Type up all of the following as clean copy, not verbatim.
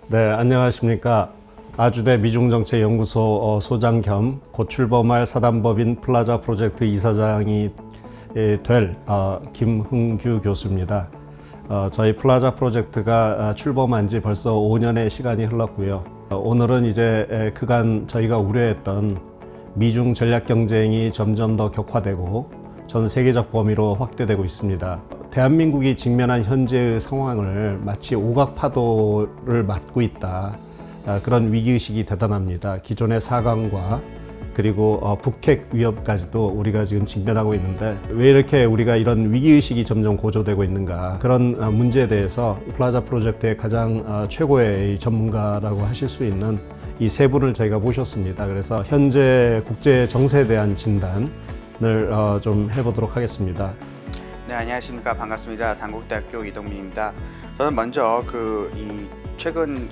네, 안녕하십니까. 아주대 미중정책연구소 소장 겸 곧 출범할 사단법인 플라자 프로젝트 이사장이 될 김흥규 교수입니다. 저희 플라자 프로젝트가 출범한 지 벌써 5년의 시간이 흘렀고요. 오늘은 이제 그간 저희가 우려했던 미중 전략 경쟁이 점점 더 격화되고 전 세계적 범위로 확대되고 있습니다. 대한민국이 직면한 현재의 상황을 마치 오각파도를 맞고 있다. 그런 위기의식이 대단합니다. 기존의 4강과 그리고 북핵 위협까지도 우리가 지금 직면하고 있는데 왜 이렇게 우리가 이런 위기의식이 점점 고조되고 있는가, 그런 문제에 대해서 플라자 프로젝트의 가장 최고의 전문가라고 하실 수 있는 이 세 분을 저희가 모셨습니다. 그래서 현재 국제 정세에 대한 진단을 좀 해보도록 하겠습니다. 네, 안녕하십니까. 반갑습니다. 단국대학교 이동민입니다. 저는 먼저 최근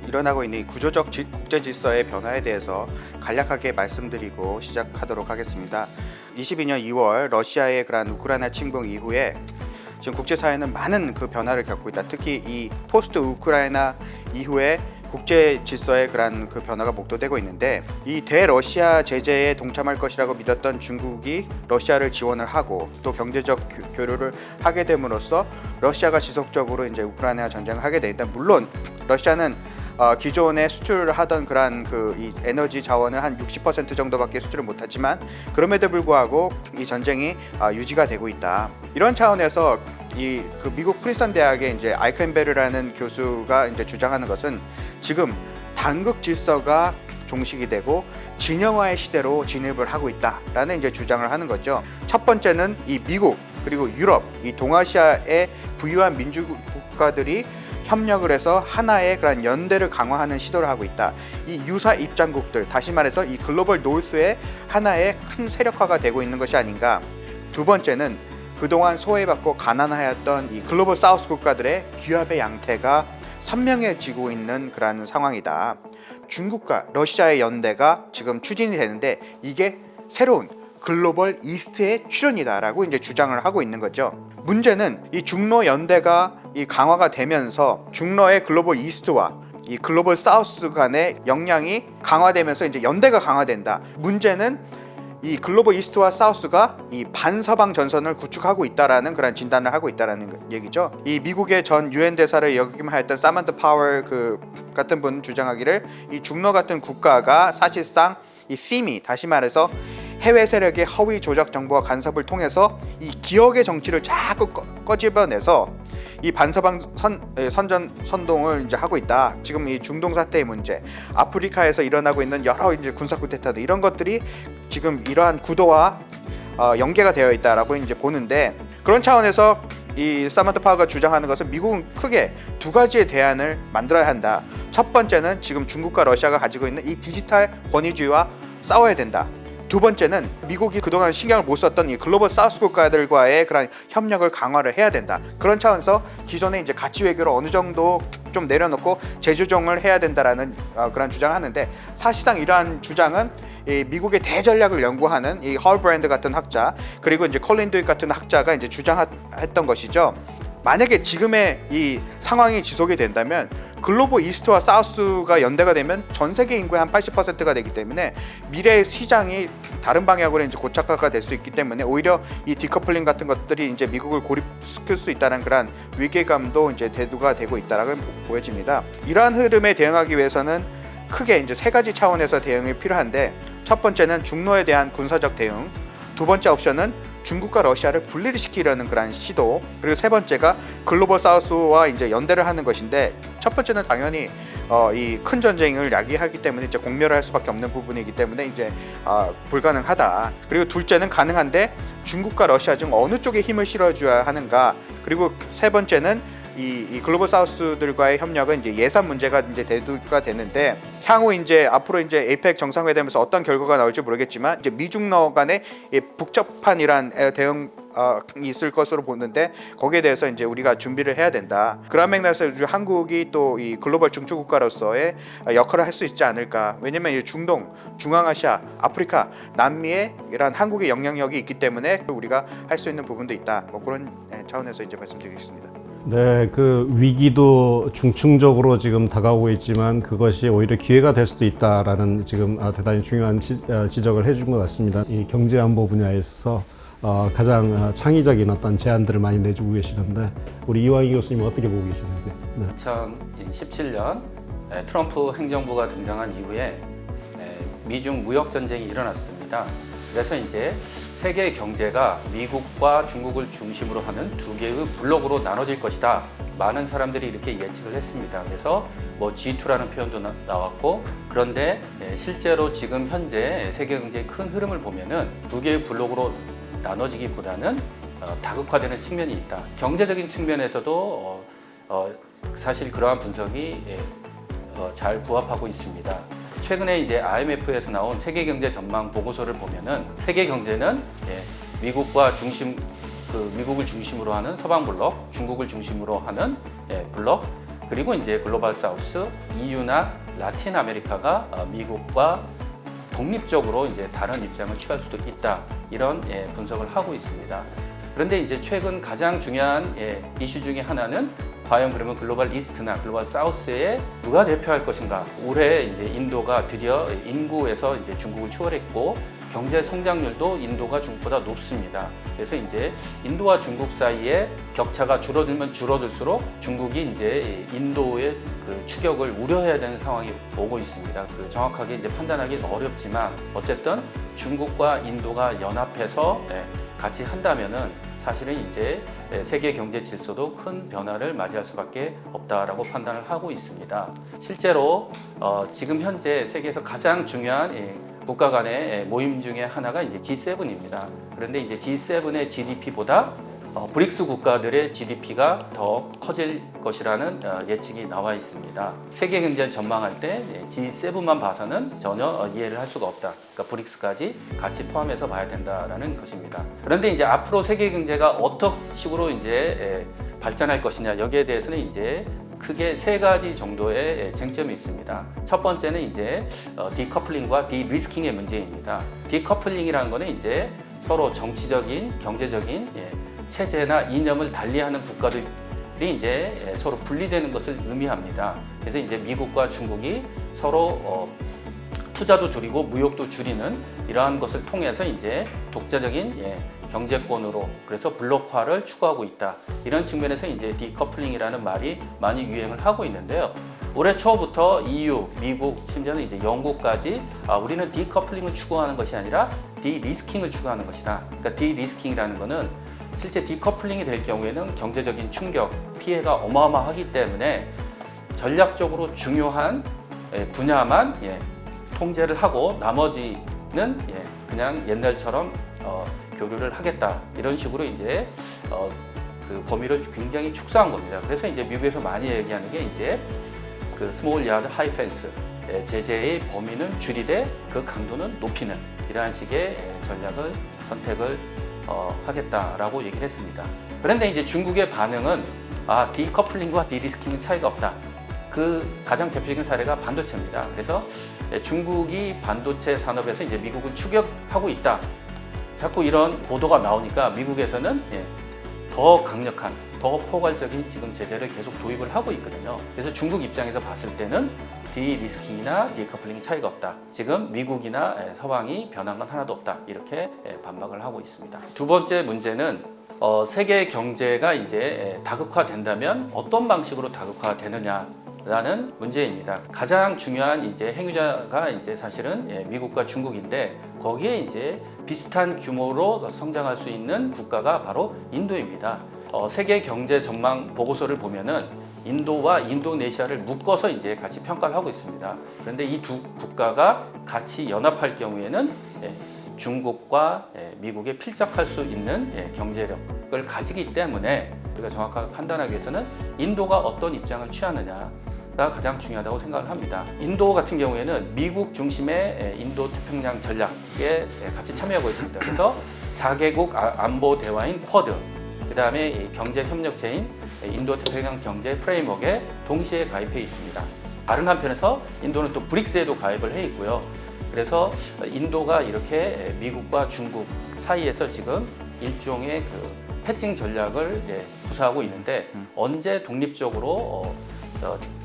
일어나고 있는 이 구조적 국제 질서의 변화에 대해서 간략하게 말씀드리고 시작하도록 하겠습니다. 22년 2월 러시아의 그런 우크라이나 침공 이후에 지금 국제사회는 많은 그 변화를 겪고 있다. 특히 이 포스트 우크라이나 이후에 국제 질서의 그런 그 변화가 목도되고 있는데, 이 대러시아 제재에 동참할 것이라고 믿었던 중국이 러시아를 지원을 하고 또 경제적 교류를 하게 됨으로써 러시아가 지속적으로 이제 우크라이나 전쟁을 하게 되는데, 물론 러시아는 기존에 수출을 하던 그런 이 에너지 자원을 한 60% 정도밖에 수출을 못하지만 그럼에도 불구하고 이 전쟁이 유지가 되고 있다. 이런 차원에서 그 미국 프린스턴 대학의 이제 아이켄베르라는 교수가 이제 주장하는 것은 지금 단극 질서가 종식이 되고 진영화의 시대로 진입을 하고 있다라는 이제 주장을 하는 거죠. 첫 번째는 이 미국 그리고 유럽, 이 동아시아의 부유한 민주 국가들이 협력을 해서 하나의 그런 연대를 강화하는 시도를 하고 있다. 이 유사 입장국들, 다시 말해서 이 글로벌 노스의 하나의 큰 세력화가 되고 있는 것이 아닌가. 두 번째는 그동안 소외받고 가난하였던 이 글로벌 사우스 국가들의 규합의 양태가 선명해지고 있는 그런 상황이다. 중국과 러시아의 연대가 지금 추진이 되는데 이게 새로운 글로벌 이스트의 출현이다라고 이제 주장을 하고 있는 거죠. 문제는 이 중러 연대가 이 강화가 되면서 중러의 글로벌 이스트와 이 글로벌 사우스 간의 역량이 강화되면서 이제 연대가 강화된다. 문제는 이 글로벌 이스트와 사우스가 이 반서방 전선을 구축하고 있다라는 그런 진단을 하고 있다라는 얘기죠. 이 미국의 전 유엔 대사를 역임하였던 사만타 파월 같은 분 주장하기를, 이 중러 같은 국가가 사실상 이 팀이, 다시 말해서 해외 세력의 허위 조작 정보와 간섭을 통해서 이 기억의 정치를 자꾸 꺼집어내서 이 반서방 선동을 이제 하고 있다. 지금 이 중동 사태의 문제, 아프리카에서 일어나고 있는 여러 이제 군사 쿠데타들, 이런 것들이 지금 이러한 구도와 연계가 되어 있다라고 이제 보는데, 그런 차원에서 이 사만타 파워가 주장하는 것은 미국은 크게 두 가지의 대안을 만들어야 한다. 첫 번째는 지금 중국과 러시아가 가지고 있는 이 디지털 권위주의와 싸워야 된다. 두 번째는 미국이 그동안 신경을 못 썼던 이 글로벌 사우스 국가들과의 그런 협력을 강화를 해야 된다. 그런 차원에서 기존의 이제 가치 외교를 어느 정도 좀 내려놓고 재조정을 해야 된다라는 그런 주장을 하는데, 사실상 이러한 주장은 이 미국의 대전략을 연구하는 이 헐브랜드 같은 학자, 그리고 이제 콜린 드윅 같은 학자가 이제 주장했던 것이죠. 만약에 지금의 이 상황이 지속이 된다면 글로벌 이스트와 사우스가 연대가 되면 전 세계 인구의 한 80%가 되기 때문에 미래의 시장이 다른 방향으로 이제 고착화가 될 수 있기 때문에 오히려 이 디커플링 같은 것들이 이제 미국을 고립시킬 수 있다는 그런 위기감도 이제 대두가 되고 있다라고 보여집니다. 이러한 흐름에 대응하기 위해서는 크게 이제 세 가지 차원에서 대응이 필요한데, 첫 번째는 중로에 대한 군사적 대응, 두 번째 옵션은 중국과 러시아를 분리를 시키려는 그런 시도, 그리고 세 번째가 글로벌 사우스와 이제 연대를 하는 것인데, 첫 번째는 당연히 이 큰 전쟁을 야기하기 때문에 이제 공멸을 할 수밖에 없는 부분이기 때문에 이제 불가능하다. 그리고 둘째는 가능한데 중국과 러시아 중 어느 쪽에 힘을 실어줘야 하는가. 그리고 세 번째는 이 글로벌 사우스들과의 협력은 이제 예산 문제가 이제 대두가 되는데, 향후 이제 앞으로 이제 에이펙 정상회담에서 어떤 결과가 나올지 모르겠지만 이제 미중러 간의 복잡한 이란 대응 있을 것으로 보는데, 거기에 대해서 이제 우리가 준비를 해야 된다. 그런 맥락에서 한국이 또 이 글로벌 중추 국가로서의 역할을 할 수 있지 않을까. 왜냐면 이 중동, 중앙아시아, 아프리카, 남미에 이런 한국의 영향력이 있기 때문에 우리가 할 수 있는 부분도 있다. 뭐 그런 차원에서 이제 말씀드리겠습니다. 네, 그 위기도 중층적으로 지금 다가오고 있지만 그것이 오히려 기회가 될 수도 있다라는 지금 대단히 중요한 지적을 해준 것 같습니다. 이 경제 안보 분야에 있어서 가장 창의적인 어떤 제안들을 많이 내주고 계시는데 우리 이왕희 교수님 어떻게 보고 계시는지. 네. 2017년 트럼프 행정부가 등장한 이후에 미중 무역 전쟁이 일어났습니다. 그래서 이제 세계 경제가 미국과 중국을 중심으로 하는 두 개의 블록으로 나눠질 것이다. 많은 사람들이 이렇게 예측을 했습니다. 그래서 뭐 G2라는 표현도 나왔고, 그런데 실제로 지금 현재 세계 경제의 큰 흐름을 보면은 두 개의 블록으로 나눠지기보다는 다극화되는 측면이 있다. 경제적인 측면에서도 사실 그러한 분석이 잘 부합하고 있습니다. 최근에 이제 IMF에서 나온 세계 경제 전망 보고서를 보면은 세계 경제는 미국과 미국을 중심으로 하는 서방 블록, 중국을 중심으로 하는 블록, 그리고 이제 글로벌 사우스, EU나 라틴 아메리카가 미국과 독립적으로 이제 다른 입장을 취할 수도 있다. 이런 분석을 하고 있습니다. 그런데 이제 최근 가장 중요한 이슈 중에 하나는 과연 그러면 글로벌 이스트나 글로벌 사우스에 누가 대표할 것인가? 올해 이제 인도가 드디어 인구에서 이제 중국을 추월했고 경제 성장률도 인도가 중국보다 높습니다. 그래서 이제 인도와 중국 사이에 격차가 줄어들면 줄어들수록 중국이 이제 인도의 그 추격을 우려해야 되는 상황이 오고 있습니다. 그 정확하게 이제 판단하기는 어렵지만 어쨌든 중국과 인도가 연합해서 같이 한다면은 사실은 이제 세계 경제 질서도 큰 변화를 맞이할 수밖에 없다라고 판단을 하고 있습니다. 실제로 지금 현재 세계에서 가장 중요한 국가 간의 모임 중에 하나가 이제 G7입니다. 그런데 이제 G7의 GDP보다 브릭스 국가들의 GDP가 더 커질 것이라는 예측이 나와 있습니다. 세계 경제를 전망할 때 G7만 봐서는 전혀 이해를 할 수가 없다. 그러니까 브릭스까지 같이 포함해서 봐야 된다라는 것입니다. 그런데 이제 앞으로 세계 경제가 어떤 식으로 이제 발전할 것이냐 여기에 대해서는 이제 크게 세 가지 정도의 쟁점이 있습니다. 첫 번째는 이제 디커플링과 디리스킹의 문제입니다. 디커플링이라는 거는 이제 서로 정치적인, 경제적인 체제나 이념을 달리하는 국가들이 이제 서로 분리되는 것을 의미합니다. 그래서 이제 미국과 중국이 서로 투자도 줄이고 무역도 줄이는 이러한 것을 통해서 이제 독자적인 경제권으로 그래서 블록화를 추구하고 있다. 이런 측면에서 이제 디커플링이라는 말이 많이 유행을 하고 있는데요. 올해 초부터 EU, 미국, 심지어는 이제 영국까지 우리는 디커플링을 추구하는 것이 아니라 디리스킹을 추구하는 것이다. 그러니까 디리스킹이라는 거는 실제 디커플링이 될 경우에는 경제적인 충격, 피해가 어마어마하기 때문에 전략적으로 중요한 분야만 통제를 하고 나머지는 그냥 옛날처럼 교류를 하겠다 이런 식으로 이제 그 범위를 굉장히 축소한 겁니다. 그래서 이제 미국에서 많이 얘기하는 게 이제 그 스몰 야드 하이 펜스 제재의 범위는 줄이되 그 강도는 높이는 이러한 식의 전략을 선택을 하겠다라고 얘기를 했습니다. 그런데 이제 중국의 반응은 디커플링과 디리스킹은 차이가 없다. 그 가장 대표적인 사례가 반도체입니다. 그래서 중국이 반도체 산업에서 이제 미국을 추격하고 있다. 자꾸 이런 보도가 나오니까 미국에서는 더 강력한, 더 포괄적인 지금 제재를 계속 도입을 하고 있거든요. 그래서 중국 입장에서 봤을 때는 디리스킹이나 디커플링이 차이가 없다. 지금 미국이나 서방이 변한 건 하나도 없다. 이렇게 반박을 하고 있습니다. 두 번째 문제는 세계 경제가 이제 다극화된다면 어떤 방식으로 다극화되느냐라는 문제입니다. 가장 중요한 이제 행위자가 이제 사실은 미국과 중국인데 거기에 이제 비슷한 규모로 성장할 수 있는 국가가 바로 인도입니다. 세계 경제 전망 보고서를 보면은 인도와 인도네시아를 묶어서 이제 같이 평가를 하고 있습니다. 그런데 이 두 국가가 같이 연합할 경우에는 중국과 미국에 필적할 수 있는 경제력을 가지기 때문에 우리가 정확하게 판단하기 위해서는 인도가 어떤 입장을 취하느냐가 가장 중요하다고 생각을 합니다. 인도 같은 경우에는 미국 중심의 인도 태평양 전략에 같이 참여하고 있습니다. 그래서 4개국 안보 대화인 쿼드, 그 다음에 경제협력체인 인도 태평양 경제 프레임워크에 동시에 가입해 있습니다. 다른 한편에서 인도는 또 브릭스에도 가입을 해 있고요. 그래서 인도가 이렇게 미국과 중국 사이에서 지금 일종의 그 패칭 전략을 구사하고 있는데 언제 독립적으로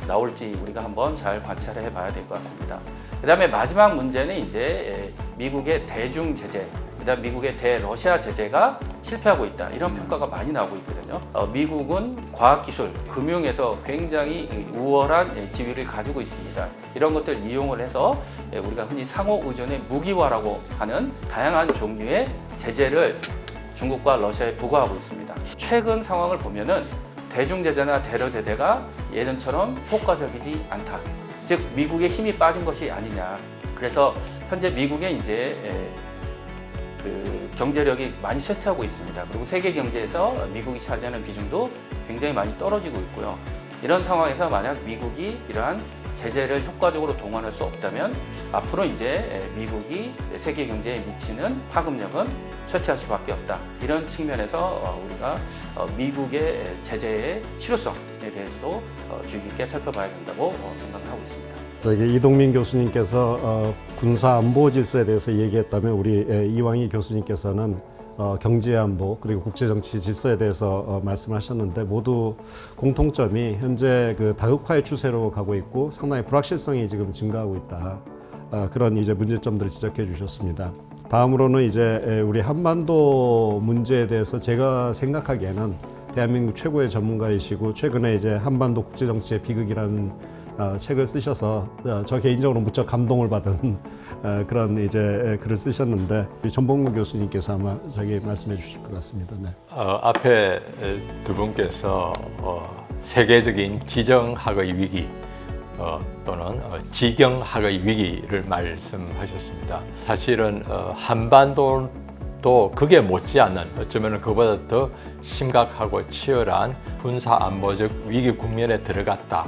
나올지 우리가 한번 잘 관찰을 해봐야 될 것 같습니다. 그다음에 마지막 문제는 이제 미국의 대중 제재, 그다음 미국의 대러시아 제재가 실패하고 있다 이런 평가가 많이 나오고 있거든요. 미국은 과학기술, 금융에서 굉장히 우월한 지위를 가지고 있습니다. 이런 것들 이용을 해서 우리가 흔히 상호 의존의 무기화라고 하는 다양한 종류의 제재를 중국과 러시아에 부과하고 있습니다. 최근 상황을 보면은 대중 제재나 대러 제재가 예전처럼 효과적이지 않다. 즉 미국의 힘이 빠진 것이 아니냐. 그래서 현재 미국의 이제 그 경제력이 많이 쇠퇴하고 있습니다. 그리고 세계 경제에서 미국이 차지하는 비중도 굉장히 많이 떨어지고 있고요. 이런 상황에서 만약 미국이 이러한 제재를 효과적으로 동원할 수 없다면 앞으로 이제 미국이 세계 경제에 미치는 파급력은 쇠퇴할 수밖에 없다. 이런 측면에서 우리가 미국의 제재의 실효성에 대해서도 주의 깊게 살펴봐야 된다고 생각하고 있습니다. 저기 이동민 교수님께서 군사 안보 질서에 대해서 얘기했다면 우리 이왕희 교수님께서는 경제 안보 그리고 국제 정치 질서에 대해서 말씀하셨는데 모두 공통점이 현재 그 다극화의 추세로 가고 있고 상당히 불확실성이 지금 증가하고 있다. 그런 이제 문제점들을 지적해 주셨습니다. 다음으로는 이제 우리 한반도 문제에 대해서 제가 생각하기에는 대한민국 최고의 전문가이시고 최근에 이제 한반도 국제 정치의 비극이라는 책을 쓰셔서 저 개인적으로 무척 감동을 받은 그런 이제 글을 쓰셨는데 전봉구 교수님께서 아마 저기 말씀해 주실 것 같습니다. 네. 앞에 두 분께서 세계적인 지정학의 위기 또는 지경학의 위기를 말씀하셨습니다. 사실은 한반도도 그게 못지않는 어쩌면 그보다 더 심각하고 치열한 군사 안보적 위기 국면에 들어갔다.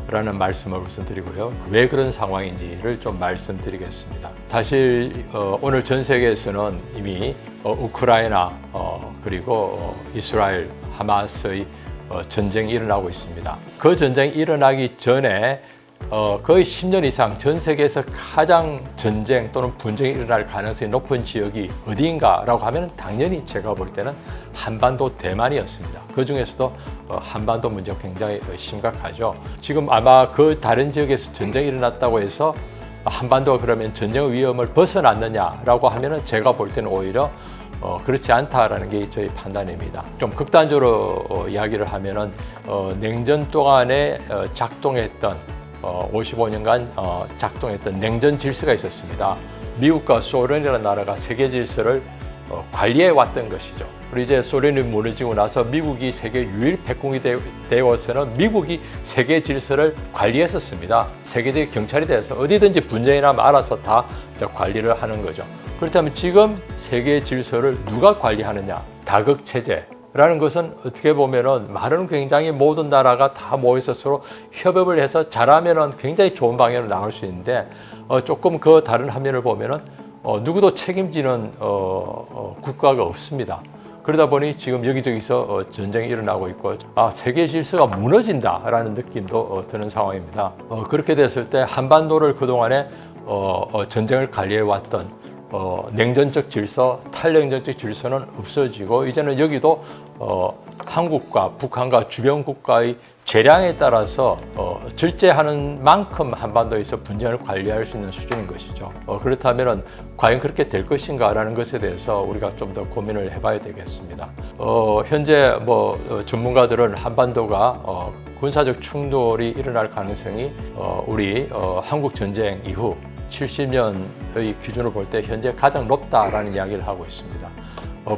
라는 말씀을 우선 드리고요. 왜 그런 상황인지를 좀 말씀드리겠습니다. 사실 오늘 전 세계에서는 이미 우크라이나 그리고 이스라엘 하마스의 전쟁이 일어나고 있습니다. 그 전쟁이 일어나기 전에 거의 10년 이상 전 세계에서 가장 전쟁 또는 분쟁이 일어날 가능성이 높은 지역이 어디인가라고 하면 당연히 제가 볼 때는 한반도 대만이었습니다. 그 중에서도 한반도 문제가 굉장히 심각하죠. 지금 아마 그 다른 지역에서 전쟁이 일어났다고 해서 한반도가 그러면 전쟁의 위험을 벗어났느냐라고 하면은 제가 볼 때는 오히려 그렇지 않다라는 게 저희 판단입니다. 좀 극단적으로 이야기를 하면은 냉전 동안에 작동했던 55년간 작동했던 냉전 질서가 있었습니다. 미국과 소련이라는 나라가 세계 질서를 관리해 왔던 것이죠. 그리고 이제 소련이 무너지고 나서 미국이 세계 유일 패권이 되어서는 미국이 세계 질서를 관리했었습니다. 세계적인 경찰이 돼서 어디든지 분쟁이 나면 알아서 다 관리를 하는 거죠. 그렇다면 지금 세계 질서를 누가 관리하느냐? 다극 체제. 라는 것은 어떻게 보면은 말은 굉장히 모든 나라가 다 모여서 서로 협업을 해서 잘하면은 굉장히 좋은 방향으로 나갈 수 있는데 조금 그 다른 화면을 보면은 누구도 책임지는 국가가 없습니다. 그러다 보니 지금 여기저기서 전쟁이 일어나고 있고 세계 질서가 무너진다라는 느낌도 드는 상황입니다. 그렇게 됐을 때 한반도를 그동안에 전쟁을 관리해 왔던 냉전적 질서, 탈냉전적 질서는 없어지고 이제는 여기도 한국과 북한과 주변 국가의 재량에 따라서 절제하는 만큼 한반도에서 분쟁을 관리할 수 있는 수준인 것이죠. 그렇다면 과연 그렇게 될 것인가라는 것에 대해서 우리가 좀 더 고민을 해봐야 되겠습니다. 현재 전문가들은 한반도가 군사적 충돌이 일어날 가능성이 우리 한국 전쟁 이후 70년의 기준으로 볼 때 현재 가장 높다라는 이야기를 하고 있습니다.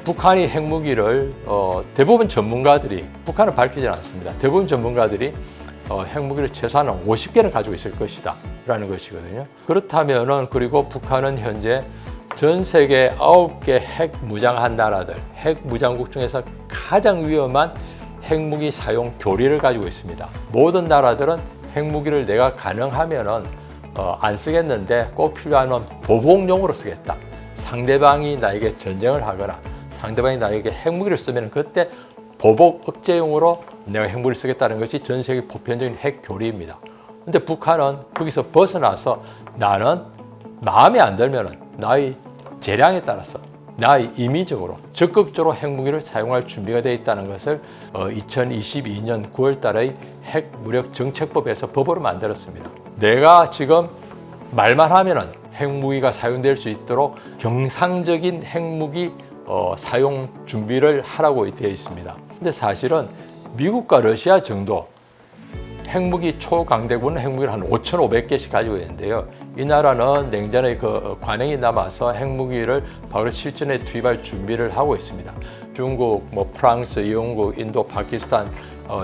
북한이 핵무기를 대부분 전문가들이 북한은 밝히지 않습니다. 대부분 전문가들이 핵무기를 최소한 50개는 가지고 있을 것이다 라는 것이거든요. 그렇다면은 그리고 북한은 현재 전 세계 9개 핵 무장한 나라들, 핵 무장국 중에서 가장 위험한 핵무기 사용 교리를 가지고 있습니다. 모든 나라들은 핵무기를 내가 가능하면은 안 쓰겠는데 꼭 필요하면 보복용으로 쓰겠다. 상대방이 나에게 전쟁을 하거나 상대방이 나에게 핵무기를 쓰면 그때 보복 억제용으로 내가 핵무기를 쓰겠다는 것이 전 세계 보편적인 핵 교리입니다. 근데 북한은 거기서 벗어나서 나는 마음에 안 들면 나의 재량에 따라서 나 임의적으로 적극적으로 핵무기를 사용할 준비가 되어 있다는 것을 2022년 9월 달의 핵무력정책법에서 법으로 만들었습니다. 내가 지금 말만 하면은 핵무기가 사용될 수 있도록 경상적인 핵무기 사용 준비를 하라고 되어 있습니다. 근데 사실은 미국과 러시아 정도 핵무기 초강대군 핵무기를 한 5,500개씩 가지고 있는데요. 이 나라는 냉전의 그 관행이 남아서 핵무기를 바로 실전에 투입할 준비를 하고 있습니다. 중국, 프랑스, 영국, 인도, 파키스탄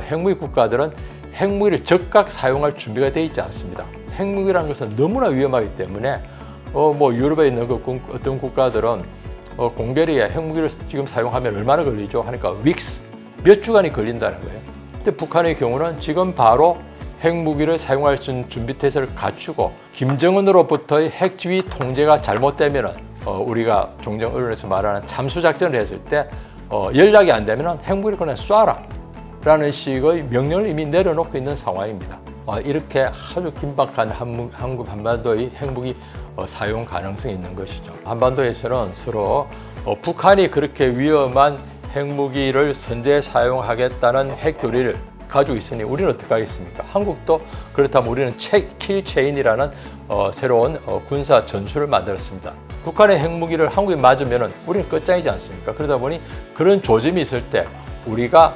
핵무기 국가들은 핵무기를 즉각 사용할 준비가 되어 있지 않습니다. 핵무기라는 것은 너무나 위험하기 때문에 유럽에 있는 어떤 국가들은 공개리에 핵무기를 지금 사용하면 얼마나 걸리죠? 하니까 윅스 몇 주간이 걸린다는 거예요. 근데 북한의 경우는 지금 바로 핵무기를 사용할 수 있는 준비 태세를 갖추고 김정은으로부터의 핵지휘 통제가 잘못되면 우리가 종종 언론에서 말하는 잠수작전을 했을 때 연락이 안 되면 핵무기를 그냥 쏴라 라는 식의 명령을 이미 내려놓고 있는 상황입니다. 이렇게 아주 긴박한 한국 한반도의 핵무기 사용 가능성이 있는 것이죠. 한반도에서는 서로 북한이 그렇게 위험한 핵무기를 선제 사용하겠다는 핵교리를 가지고 있으니 우리는 어떻게 하겠습니까? 한국도 그렇다면 우리는 킬체인이라는 새로운 군사 전술을 만들었습니다. 북한의 핵무기를 한국에 맞으면 우리는 끝장이지 않습니까? 그러다 보니 그런 조짐이 있을 때 우리가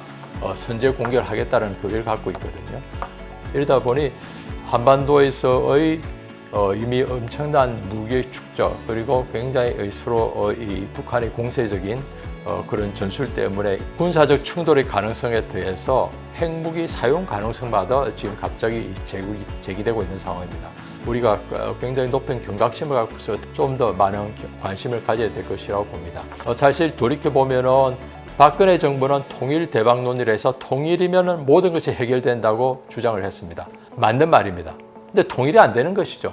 선제 공격을 하겠다는 교리를 갖고 있거든요. 이러다 보니 한반도에서의 이미 엄청난 무기의 축적 그리고 굉장히 서로 이 북한의 공세적인 그런 전술 때문에 군사적 충돌의 가능성에 더해서 핵무기 사용 가능성마다 지금 갑자기 제기되고 있는 상황입니다. 우리가 굉장히 높은 경각심을 갖고서 좀 더 많은 관심을 가져야 될 것이라고 봅니다. 사실 돌이켜보면은 박근혜 정부는 통일 대박론이라 해서 통일이면 모든 것이 해결된다고 주장을 했습니다. 맞는 말입니다. 근데 통일이 안 되는 것이죠.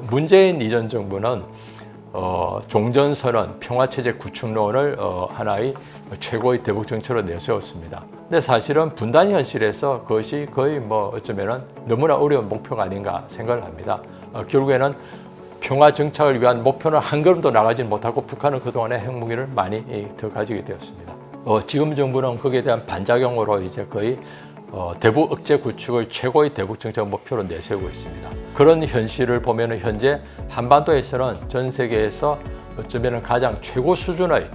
문재인 이전 정부는 종전선언, 평화체제 구축론을 하나의 최고의 대북 정책으로 내세웠습니다. 근데 사실은 분단 현실에서 그것이 거의 어쩌면은 너무나 어려운 목표가 아닌가 생각을 합니다. 결국에는 평화 정착을 위한 목표는 한 걸음도 나가지 못하고 북한은 그동안에 핵무기를 많이 더 가지게 되었습니다. 지금 정부는 거기에 대한 반작용으로 이제 거의 대북 억제 구축을 최고의 대북 정책 목표로 내세우고 있습니다. 그런 현실을 보면 현재 한반도에서는 전 세계에서 어쩌면 가장 최고 수준의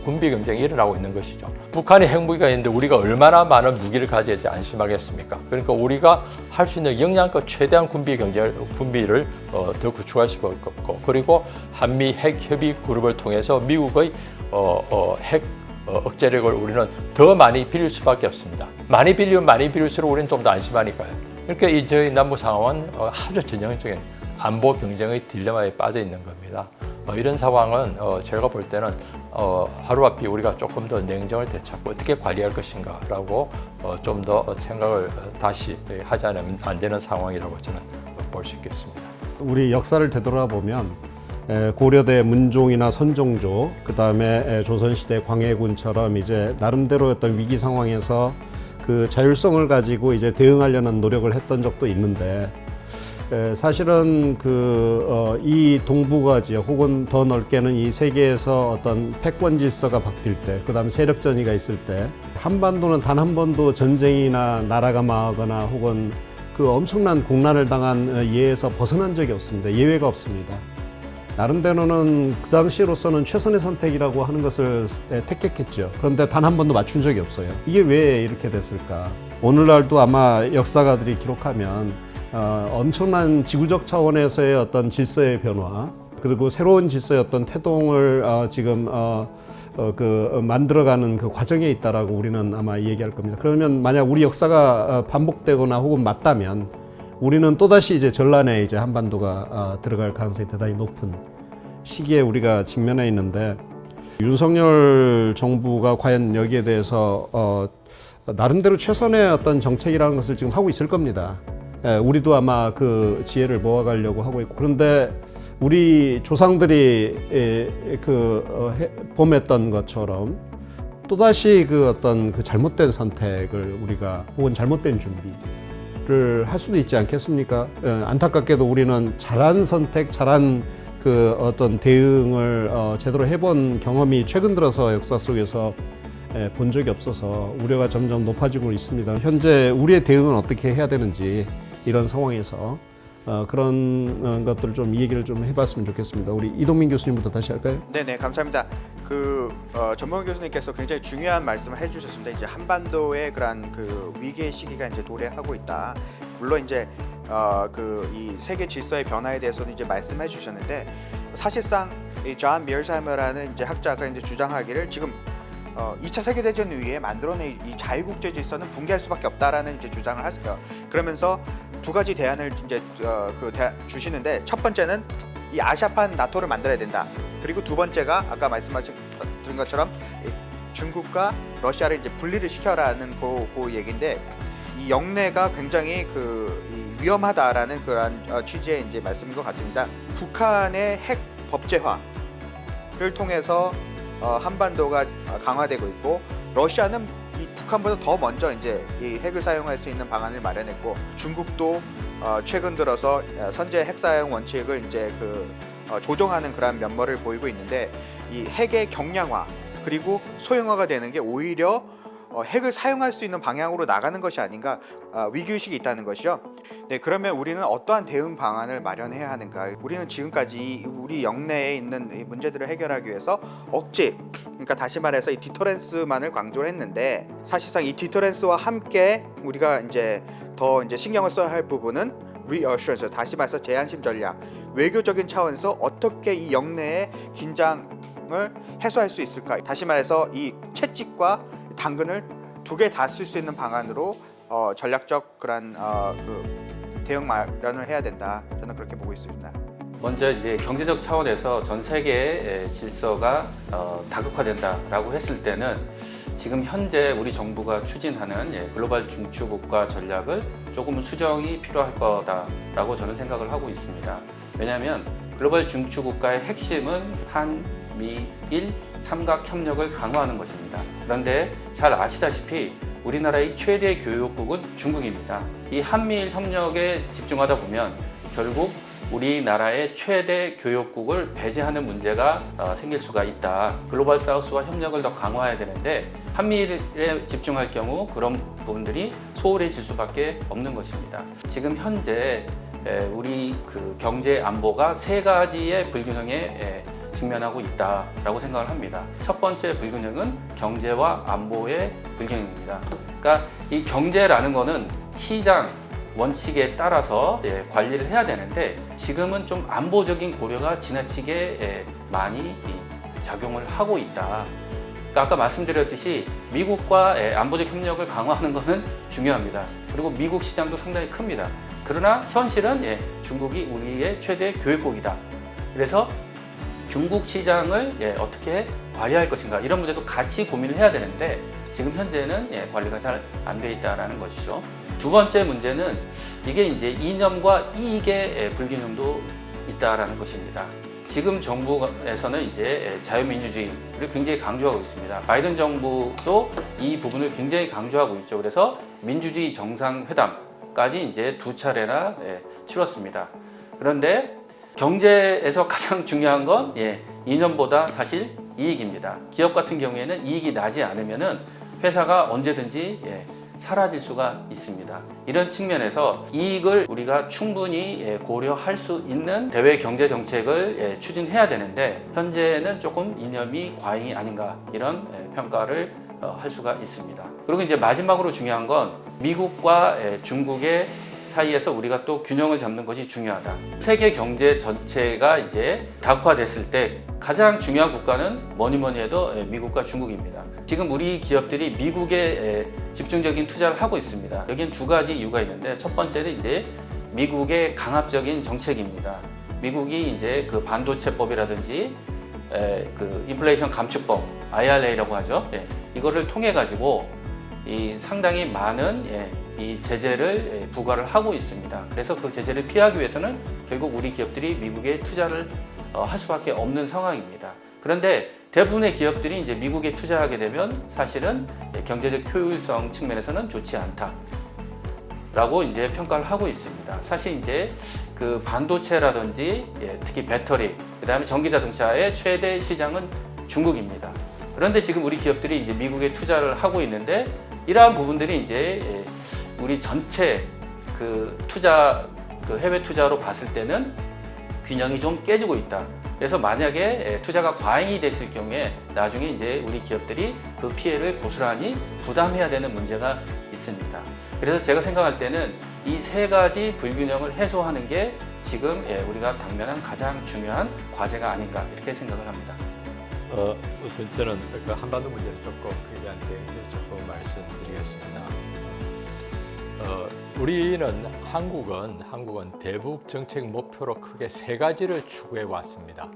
군비 경쟁이 일어나고 있는 것이죠. 북한이 핵무기가 있는데 우리가 얼마나 많은 무기를 가져야지 안심하겠습니까? 그러니까 우리가 할 수 있는 역량껏 최대한 군비를 더 구축할 수가 있고 그리고 한미 핵 협의 그룹을 통해서 미국의 핵 억제력을 우리는 더 많이 빌릴 수밖에 없습니다. 많이 빌릴수록 우리는 좀 더 안심하니까요. 그러니까 저희 남북 상황은 아주 전형적인 안보 경쟁의 딜레마에 빠져 있는 겁니다. 이런 상황은 제가 볼 때는 하루아피 우리가 조금 더 냉정을 되찾고 어떻게 관리할 것인가라고 좀 더 생각을 다시 하지 않으면 안 되는 상황이라고 저는 볼 수 있겠습니다. 우리 역사를 되돌아보면 고려대 문종이나 선종조, 그 다음에 조선시대 광해군처럼 이제 나름대로 어떤 위기 상황에서 그 자율성을 가지고 이제 대응하려는 노력을 했던 적도 있는데 사실은 이 동북아 지역 혹은 더 넓게는 이 세계에서 어떤 패권 질서가 바뀔 때, 그 다음에 세력 전이가 있을 때 한반도는 단 한 번도 전쟁이나 나라가 망하거나 혹은 그 엄청난 국난을 당한 예에서 벗어난 적이 없습니다. 예외가 없습니다. 나름대로는 그 당시로서는 최선의 선택이라고 하는 것을 택했겠죠. 그런데 단 한 번도 맞춘 적이 없어요. 이게 왜 이렇게 됐을까? 오늘날도 아마 역사가들이 기록하면 엄청난 지구적 차원에서의 어떤 질서의 변화 그리고 새로운 질서의 어떤 태동을 지금 만들어가는 그 과정에 있다라고 우리는 아마 얘기할 겁니다. 그러면 만약 우리 역사가 반복되거나 혹은 맞다면 우리는 또다시 이제 전란에 이제 한반도가 들어갈 가능성이 대단히 높은 시기에 우리가 직면해 있는데 윤석열 정부가 과연 여기에 대해서 나름대로 최선의 어떤 정책이라는 것을 지금 하고 있을 겁니다. 우리도 아마 그 지혜를 모아가려고 하고 있고 그런데 우리 조상들이 범했던 것처럼 또다시 그 어떤 그 잘못된 선택을 우리가 혹은 잘못된 준비를 할 수도 있지 않겠습니까? 안타깝게도 우리는 잘한 선택, 잘한 그 어떤 대응을 제대로 해본 경험이 최근 들어서 역사 속에서 본 적이 없어서 우려가 점점 높아지고 있습니다. 현재 우리의 대응은 어떻게 해야 되는지 이런 상황에서 그런 것들을 좀 얘기를 좀 해봤으면 좋겠습니다. 우리 이동민 교수님부터 다시 할까요? 네네, 감사합니다. 전범 교수님께서 굉장히 중요한 말씀을 해주셨습니다. 이제 한반도의 그런 그 위기의 시기가 이제 도래하고 있다. 물론 이제 이 세계 질서의 변화에 대해서는 이제 말씀해 주셨는데, 사실상 이 존 미얼사이머라는 이제 학자가 이제 주장하기를 지금 2차 세계대전 이후에 만들어낸 이 자유국제 질서는 붕괴할 수밖에 없다라는 이제 주장을 하세요. 그러면서 두 가지 대안을 이제 주시는데, 첫 번째는 이 아시아판 나토를 만들어야 된다. 그리고 두 번째가 아까 말씀하신 것처럼 중국과 러시아를 이제 분리를 시켜라는 그 얘기인데, 이 영내가 굉장히 이 위험하다라는 그런 취지의 이제 말씀인 것 같습니다. 북한의 핵 법제화를 통해서 한반도가 강화되고 있고, 러시아는 이 북한보다 더 먼저 이제 이 핵을 사용할 수 있는 방안을 마련했고, 중국도 최근 들어서 선제 핵 사용 원칙을 이제 조정하는 그런 면모를 보이고 있는데, 이 핵의 경량화 그리고 소형화가 되는 게 오히려 핵을 사용할 수 있는 방향으로 나가는 것이 아닌가, 위기의식이 있다는 것이죠. 네, 그러면 우리는 어떠한 대응 방안을 마련해야 하는가? 우리는 지금까지 우리 영내에 있는 이 문제들을 해결하기 위해서 그러니까 다시 말해서 이 디터런스만을 강조를 했는데, 사실상 이 디터런스와 함께 우리가 이제 더 이제 신경을 써야 할 부분은 reassurance, 다시 말해서 제한심 전략, 외교적인 차원에서 어떻게 이 영내의 긴장을 해소할 수 있을까? 다시 말해서 이 채찍과 당근을 두 개 다 쓸 수 있는 방안으로 전략적 그런 대응 마련을 해야 된다. 저는 그렇게 보고 있습니다. 먼저 이제 경제적 차원에서 전 세계의 질서가 다극화된다라고 했을 때는 지금 현재 우리 정부가 추진하는 글로벌 중추국가 전략을 조금 수정이 필요할 거다라고 저는 생각을 하고 있습니다. 왜냐하면 글로벌 중추국가의 핵심은 한미일 삼각 협력을 강화하는 것입니다. 그런데 잘 아시다시피 우리나라의 최대 교역국은 중국입니다. 이 한미일 협력에 집중하다 보면 결국 우리나라의 최대 교역국을 배제하는 문제가 생길 수가 있다. 글로벌 사우스와 협력을 더 강화해야 되는데 한미일에 집중할 경우 그런 부분들이 소홀해질 수밖에 없는 것입니다. 지금 현재 우리 경제 안보가 세 가지의 불균형에 직면하고 있다라고 생각을 합니다. 첫 번째 불균형은 경제와 안보의 불균형입니다. 그러니까 이 경제라는 거는 시장 원칙에 따라서 관리를 해야 되는데, 지금은 좀 안보적인 고려가 지나치게 많이 작용을 하고 있다. 그러니까 아까 말씀드렸듯이 미국과 안보적 협력을 강화하는 것은 중요합니다. 그리고 미국 시장도 상당히 큽니다. 그러나 현실은 중국이 우리의 최대 교역국이다. 그래서 중국 시장을 어떻게 관리할 것인가, 이런 문제도 같이 고민을 해야 되는데 지금 현재는 관리가 잘 안 돼 있다는 것이죠. 두 번째 문제는 이게 이제 이념과 이익의 불균형도 있다라는 것입니다. 지금 정부에서는 이제 자유민주주의를 굉장히 강조하고 있습니다. 바이든 정부도 이 부분을 굉장히 강조하고 있죠. 그래서 민주주의 정상회담까지 이제 2차례나 치렀습니다. 그런데 경제에서 가장 중요한 건 이념보다 사실 이익입니다. 기업 같은 경우에는 이익이 나지 않으면은 회사가 언제든지 사라질 수가 있습니다. 이런 측면에서 이익을 우리가 충분히 고려할 수 있는 대외 경제 정책을 추진해야 되는데 현재는 조금 이념이 과잉이 아닌가, 이런 평가를 할 수가 있습니다. 그리고 이제 마지막으로 중요한 건 미국과 중국의 사이에서 우리가 또 균형을 잡는 것이 중요하다. 세계 경제 전체가 이제 다각화됐을 때 가장 중요한 국가는 뭐니 해도 미국과 중국입니다. 지금 우리 기업들이 미국에 집중적인 투자를 하고 있습니다. 여기엔 두 가지 이유가 있는데, 첫 번째는 이제 미국의 강압적인 정책입니다. 미국이 이제 반도체법이라든지 인플레이션 감축법, IRA라고 하죠. 이거를 통해 가지고 상당히 많은 이 제재를 부과를 하고 있습니다. 그래서 그 제재를 피하기 위해서는 결국 우리 기업들이 미국에 투자를 할 수밖에 없는 상황입니다. 그런데 대부분의 기업들이 이제 미국에 투자하게 되면 사실은 경제적 효율성 측면에서는 좋지 않다라고 이제 평가를 하고 있습니다. 사실 이제 반도체라든지 특히 배터리, 그다음에 전기 자동차의 최대 시장은 중국입니다. 그런데 지금 우리 기업들이 이제 미국에 투자를 하고 있는데 이러한 부분들이 이제 우리 전체 그 투자 그 해외 투자로 봤을 때는 균형이 좀 깨지고 있다. 그래서 만약에 투자가 과잉이 됐을 경우에 나중에 이제 우리 기업들이 그 피해를 고스란히 부담해야 되는 문제가 있습니다. 그래서 제가 생각할 때는 이 세 가지 불균형을 해소하는 게 지금 우리가 당면한 가장 중요한 과제가 아닌가 이렇게 생각을 합니다. 우선 저는 그 한반도 문제를 조금 그에 대한 대해서 조금 말씀드리겠습니다. 우리는 한국은 대북 정책 목표로 크게 세 가지를 추구해 왔습니다.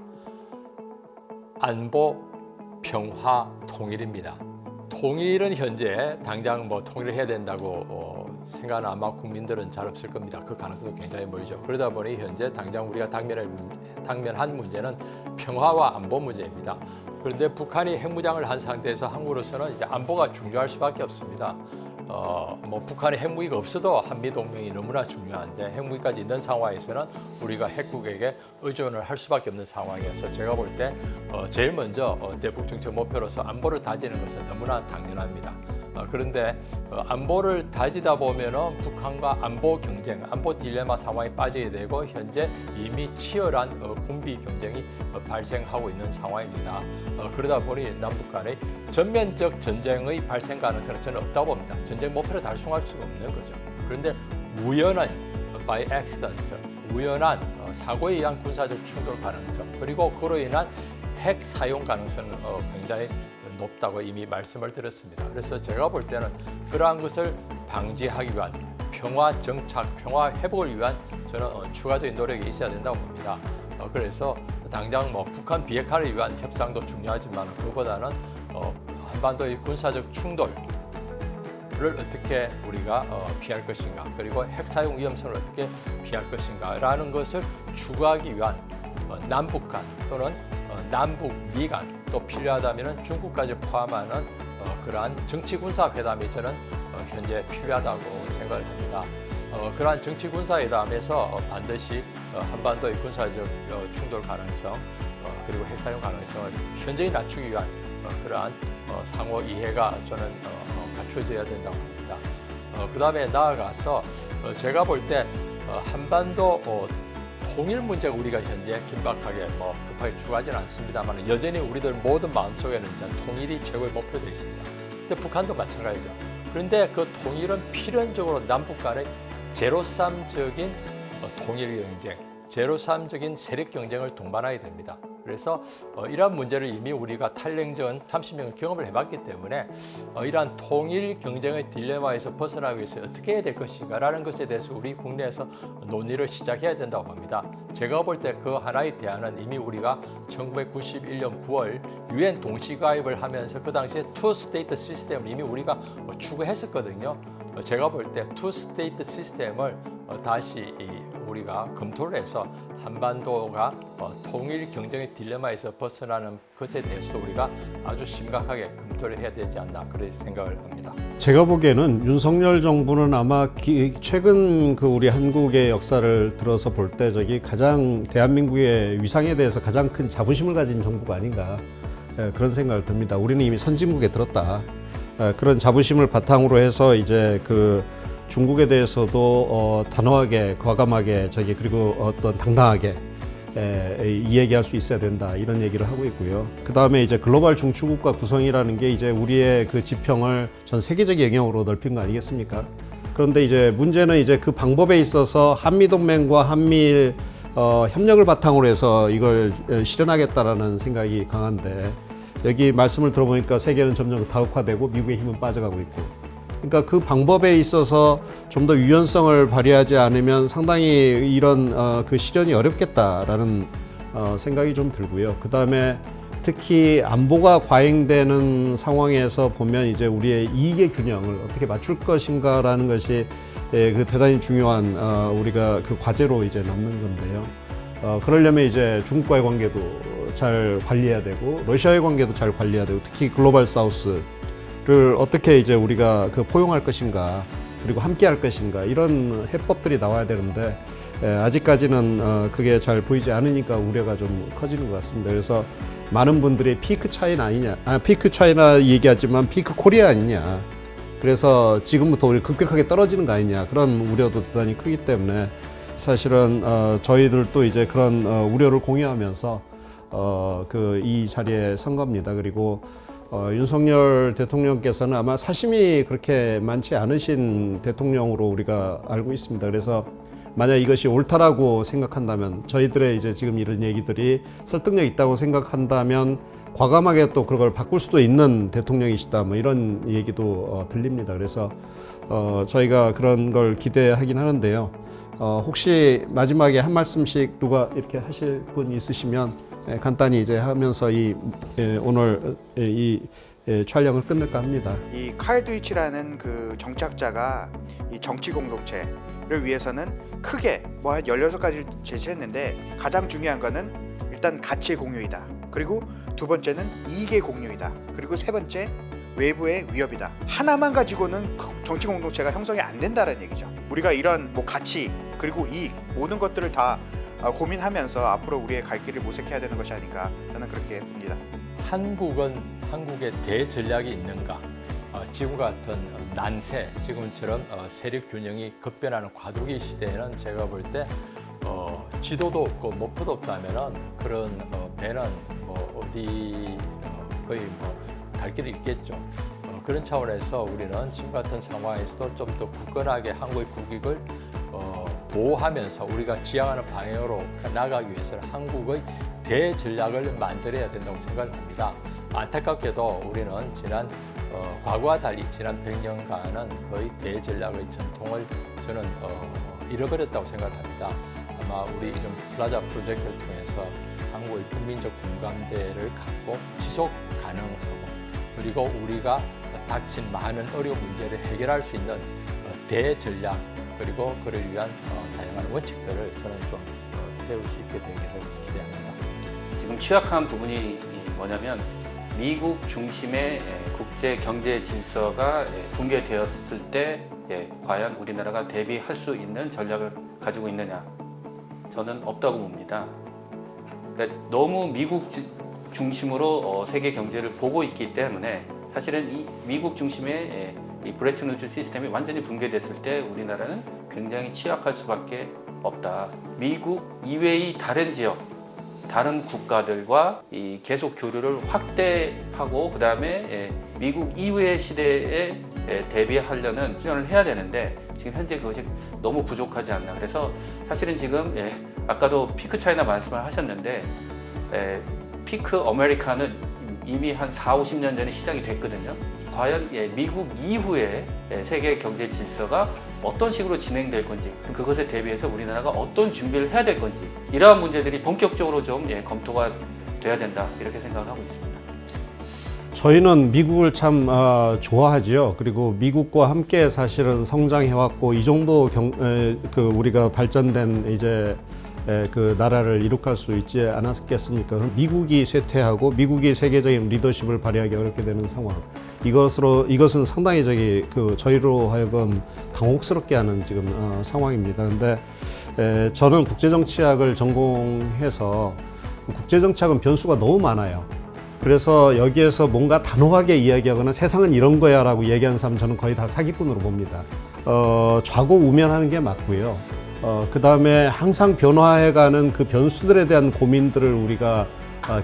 안보, 평화, 통일입니다. 통일은 현재 당장 뭐 통일을 해야 된다고 생각하는 아마 국민들은 잘 없을 겁니다. 그 가능성도 굉장히 멀죠. 그러다 보니 현재 당장 우리가 당면한 문제는 평화와 안보 문제입니다. 그런데 북한이 핵무장을 한 상태에서 한국으로서는 이제 안보가 중요할 수밖에 없습니다. 뭐 북한에 핵무기가 없어도 한미 동맹이 너무나 중요한데 핵무기까지 있는 상황에서는 우리가 핵국에게 의존을 할 수밖에 없는 상황이어서 제가 볼 때 제일 먼저 대북 정책 목표로서 안보를 다지는 것은 너무나 당연합니다. 그런데 안보를 다지다 보면은 북한과 안보 경쟁, 안보 딜레마 상황에 빠지게 되고 현재 이미 치열한 군비 경쟁이 발생하고 있는 상황입니다. 그러다 보니 남북 간의 전면적 전쟁의 발생 가능성은 저는 없다고 봅니다. 전쟁 목표를 달성할 수가 없는 거죠. 그런데 우연한 by accident, 우연한 사고에 의한 군사적 충돌 가능성 그리고 그로 인한 핵 사용 가능성은 굉장히 높다고 이미 말씀을 드렸습니다. 그래서 제가 볼 때는 그러한 것을 방지하기 위한 평화 정착, 평화 회복을 위한 저는 추가적인 노력이 있어야 된다고 봅니다. 그래서 당장 뭐 북한 비핵화를 위한 협상도 중요하지만 그보다는 한반도의 군사적 충돌을 어떻게 우리가 피할 것인가 그리고 핵 사용 위험성을 어떻게 피할 것인가라는 것을 추구하기 위한 남북 간 또는 남북 미 간 또 필요하다면 중국까지 포함하는 그러한 정치 군사 회담이 저는 현재 필요하다고 생각을 합니다. 그러한 정치 군사 회담에서 반드시 한반도의 군사적 충돌 가능성 그리고 핵 사용 가능성을 현저히 낮추기 위한 그러한 상호 이해가 저는 갖춰져야 된다고 봅니다. 그 다음에 나아가서 제가 볼 때 한반도 통일 문제가 우리가 현재 긴박하게 급하게 추구하지는 않습니다만 여전히 우리들 모든 마음속에는 통일이 최고의 목표되어 있습니다. 근데 북한도 마찬가지죠. 그런데 그 통일은 필연적으로 남북 간의 제로섬적인 통일 경쟁, 제로섬적인 세력 경쟁을 동반하게 됩니다. 그래서 이러한 문제를 이미 우리가 탈냉전 30년을 경험을 해봤기 때문에 이러한 통일 경쟁의 딜레마에서 벗어나기 위해서 어떻게 해야 될 것인가라는 것에 대해서 우리 국내에서 논의를 시작해야 된다고 봅니다. 제가 볼 때 그 하나의 대안은 이미 우리가 1991년 9월 유엔 동시가입을 하면서 그 당시에 투 스테이트 시스템을 이미 우리가 추구했었거든요. 제가 볼 때 투 스테이트 시스템을 다시 우리가 검토를 해서 한반도가 통일 경쟁의 딜레마에서 벗어나는 것에 대해서 우리가 아주 심각하게 검토를 해야 되지 않나 그런 생각을 합니다. 제가 보기에는 윤석열 정부는 아마 최근 그 우리 한국의 역사를 들어서 볼 때 가장 대한민국의 위상에 대해서 가장 큰 자부심을 가진 정부가 아닌가 그런 생각을 듭니다. 우리는 이미 선진국에 들었다. 그런 자부심을 바탕으로 해서 이제 그 중국에 대해서도 단호하게, 과감하게 그리고 어떤 당당하게 이야기할 수 있어야 된다 이런 얘기를 하고 있고요. 그 다음에 이제 글로벌 중추국가 구성이라는 게 이제 우리의 그 지평을 전 세계적 영역으로 넓힌 거 아니겠습니까? 그런데 이제 문제는 이제 그 방법에 있어서 한미 동맹과 한미일 협력을 바탕으로 해서 이걸 실현하겠다라는 생각이 강한데 여기 말씀을 들어보니까 세계는 점점 다흑화되고 미국의 힘은 빠져가고 있고. 그러니까 그 방법에 있어서 좀 더 유연성을 발휘하지 않으면 상당히 이런 그 실현이 어렵겠다라는 생각이 좀 들고요. 그 다음에 특히 안보가 과잉되는 상황에서 보면 이제 우리의 이익의 균형을 어떻게 맞출 것인가라는 것이 그 대단히 중요한 우리가 그 과제로 이제 남는 건데요. 그러려면 이제 중국과의 관계도 잘 관리해야 되고 러시아의 관계도 잘 관리해야 되고 특히 글로벌 사우스를 어떻게 이제 우리가 그 포용할 것인가 그리고 함께 할 것인가 이런 해법들이 나와야 되는데 아직까지는 그게 잘 보이지 않으니까 우려가 좀 커지는 것 같습니다. 그래서 많은 분들이 피크 차이나 아니냐, 피크 차이나 얘기하지만 피크 코리아 아니냐. 그래서 지금부터 우리 급격하게 떨어지는 거 아니냐, 그런 우려도 대단히 크기 때문에 사실은 저희들도 이제 그런 우려를 공유하면서 이 자리에 선 겁니다. 그리고 윤석열 대통령께서는 아마 사심이 그렇게 많지 않으신 대통령으로 우리가 알고 있습니다. 그래서 만약 이것이 옳다라고 생각한다면, 저희들의 이제 지금 이런 얘기들이 설득력 있다고 생각한다면 과감하게 또 그걸 바꿀 수도 있는 대통령이시다, 뭐 이런 얘기도 들립니다. 그래서 저희가 그런 걸 기대하긴 하는데요. 혹시 마지막에 한 말씀씩 누가 이렇게 하실 분 있으시면 간단히 이제 하면서 오늘 이 촬영을 끝낼까 합니다. 이 칼 두이치라는 그 정착자가 이 정치 공동체를 위해서는 크게 뭐 한 16가지를 제시했는데, 가장 중요한 거는 일단 가치 공유이다. 그리고 두 번째는 이익의 공유이다. 그리고 세 번째 외부의 위협이다. 하나만 가지고는 정치 공동체가 형성이 안 된다는 얘기죠. 우리가 이런 뭐 가치 그리고 이익 모든 것들을 다 고민하면서 앞으로 우리의 갈 길을 모색해야 되는 것이 아닌가, 저는 그렇게 봅니다. 한국은 한국의 대전략이 있는가? 지금 같은 난세, 지금처럼 세력 균형이 급변하는 과도기 시대에는 제가 볼 때 지도도 없고 목표도 없다면은 그런 배는 뭐 어디 거의 뭐 갈 길이 있겠죠. 그런 차원에서 우리는 지금 같은 상황에서도 좀 더 굳건하게 한국의 국익을 보호하면서 우리가 지향하는 방향으로 나가기 위해서는 한국의 대전략을 만들어야 된다고 생각을 합니다. 안타깝게도 우리는 과거와 달리 지난 100년간은 거의 대전략의 전통을 저는 잃어버렸다고 생각합니다. 아마 우리 이런 플라자 프로젝트를 통해서 한국의 국민적 공감대를 갖고 지속 가능하고, 그리고 우리가 닥친 많은 어려운 문제를 해결할 수 있는 대전략, 그리고 그를 위한 다양한 원칙들을 저는 좀 세울 수 있게 되기를 기대합니다. 지금 취약한 부분이 뭐냐면, 미국 중심의 국제 경제 질서가 붕괴되었을 때 과연 우리나라가 대비할 수 있는 전략을 가지고 있느냐? 저는 없다고 봅니다. 그러니까 너무 미국 중심으로 세계 경제를 보고 있기 때문에, 사실은 이 미국 중심의 이 브레튼 우드 시스템이 완전히 붕괴됐을 때 우리나라는 굉장히 취약할 수밖에 없다. 미국 이외의 다른 지역, 다른 국가들과 계속 교류를 확대하고, 그 다음에 미국 이후의 시대에 대비하려는 수련을 해야 되는데, 지금 현재 그것이 너무 부족하지 않나. 그래서 사실은 지금 아까도 피크 차이나 말씀을 하셨는데, 피크 아메리카는 이미 한 4, 50년 전에 시작이 됐거든요. 과연 미국 이후에 세계 경제 질서가 어떤 식으로 진행될 건지, 그것에 대비해서 우리나라가 어떤 준비를 해야 될 건지, 이러한 문제들이 본격적으로 좀 검토가 돼야 된다, 이렇게 생각을 하고 있습니다. 저희는 미국을 참 좋아하지요. 그리고 미국과 함께 사실은 성장해왔고, 이 정도 우리가 발전된 이제 그 나라를 이룩할 수 있지 않았겠습니까? 미국이 쇠퇴하고 미국이 세계적인 리더십을 발휘하기 어렵게 되는 상황. 이것은 상당히 저희로 하여금 당혹스럽게 하는 지금 상황입니다. 근데 저는 국제정치학을 전공해서, 국제정치학은 변수가 너무 많아요. 그래서 여기에서 뭔가 단호하게 이야기하거나 세상은 이런 거야 라고 얘기하는 사람 저는 거의 다 사기꾼으로 봅니다. 좌고우면하는 게 맞고요. 그 다음에 항상 변화해가는 그 변수들에 대한 고민들을 우리가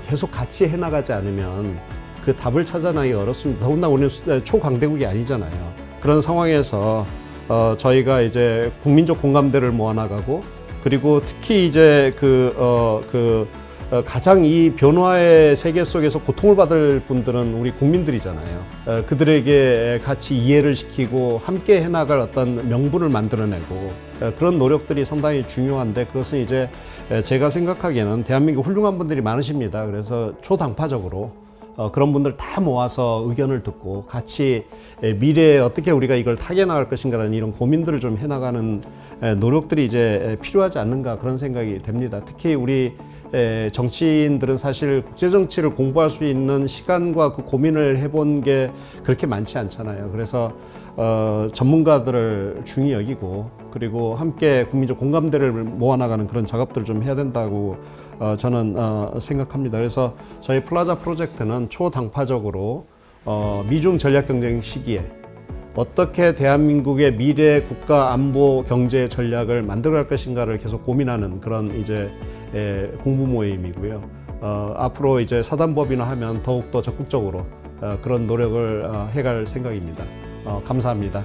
계속 같이 해나가지 않으면 그 답을 찾아내기 어렵습니다. 더군다나 우리는 초강대국이 아니잖아요. 그런 상황에서 저희가 이제 국민적 공감대를 모아나가고, 그리고 특히 이제 가장 이 변화의 세계 속에서 고통을 받을 분들은 우리 국민들이잖아요. 그들에게 같이 이해를 시키고 함께 해나갈 어떤 명분을 만들어내고, 그런 노력들이 상당히 중요한데, 그것은 이제 제가 생각하기에는 대한민국 훌륭한 분들이 많으십니다. 그래서 초당파적으로 그런 분들 다 모아서 의견을 듣고 같이 미래에 어떻게 우리가 이걸 타개나갈 것인가라는 이런 고민들을 좀 해나가는 노력들이 이제 필요하지 않는가, 그런 생각이 됩니다. 특히 우리 정치인들은 사실 국제정치를 공부할 수 있는 시간과 그 고민을 해본 게 그렇게 많지 않잖아요. 그래서 전문가들을 중히 여기고 그리고 함께 국민적 공감대를 모아나가는 그런 작업들을 좀 해야 된다고 저는 생각합니다. 그래서 저희 플라자 프로젝트는 초당파적으로 미중 전략 경쟁 시기에 어떻게 대한민국의 미래 국가 안보 경제 전략을 만들어갈 것인가를 계속 고민하는 그런 이제 공부 모임이고요. 앞으로 이제 사단법인화하면 더욱 더 적극적으로 그런 노력을 해갈 생각입니다. 감사합니다.